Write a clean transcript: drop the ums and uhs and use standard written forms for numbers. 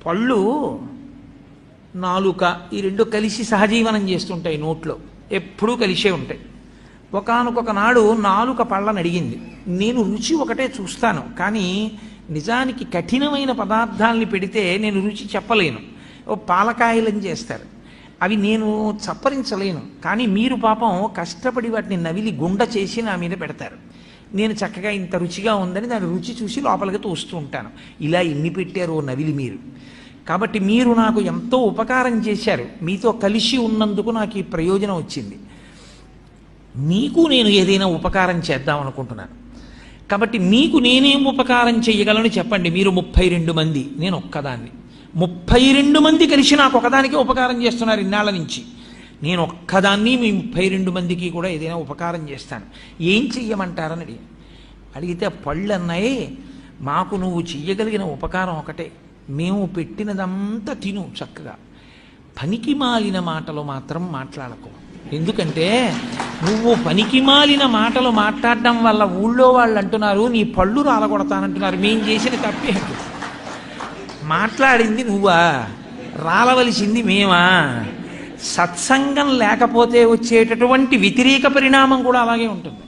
పళ్ళు నాలుక ఈ రెండు కలిసి సహజీవనం చేస్తుంటాయి, నోట్లో ఎప్పుడూ కలిసే ఉంటాయి. ఒకానొక నాడు నాలుక పళ్ళని అడిగింది, నేను రుచి ఒకటే చూస్తాను, కానీ నిజానికి కఠినమైన పదార్థాలని పెడితే నేను రుచి చెప్పలేను. ఓ పాలకాయలని చేస్తారు, అవి నేను చప్పరించలేను, కానీ మీరు పాపం కష్టపడి వాటిని నవిలి గుండ చేసి నా మీద పెడతారు. నేను చక్కగా ఇంత రుచిగా ఉందని దాని రుచి చూసి లోపలికి తోస్తూ ఉంటాను. ఇలా ఎన్ని పెట్టారో నవిలి మీరు. కాబట్టి మీరు నాకు ఎంతో ఉపకారం చేశారు, మీతో కలిసి ఉన్నందుకు నాకు ఈ ప్రయోజనం వచ్చింది. మీకు నేను ఏదైనా ఉపకారం చేద్దాం అనుకుంటున్నాను. కాబట్టి మీకు నేనేం ఉపకారం చేయగలను చెప్పండి. మీరు 32 మంది, నేను ఒక్కదాన్ని. 32 మంది కలిసి నాకు ఒకదానికే ఉపకారం చేస్తున్నారు ఇన్నాళ్ళ నుంచి. నేను ఒక్కదాన్ని మీ 32 మందికి కూడా ఏదైనా ఉపకారం చేస్తాను, ఏం చెయ్యమంటారని అడిగితే పళ్ళు అన్నాయి, మాకు నువ్వు చెయ్యగలిగిన ఉపకారం ఒకటే, మేము పెట్టినదంతా తిను చక్కగా, పనికి మాలిన మాటలు మాత్రం మాట్లాడకు. ఎందుకంటే నువ్వు పనికి మాలిన మాటలు మాట్లాడడం వల్ల ఊళ్ళో వాళ్ళు అంటున్నారు నీ పళ్ళు రాలగొడతానంటున్నారు. మేం చేసిన తప్పే, మాట్లాడింది నువ్వా, రాలవలసింది మేమా? సత్సంగం లేకపోతే వచ్చేటటువంటి వ్యతిరేక పరిణామం కూడా అలాగే ఉంటుంది.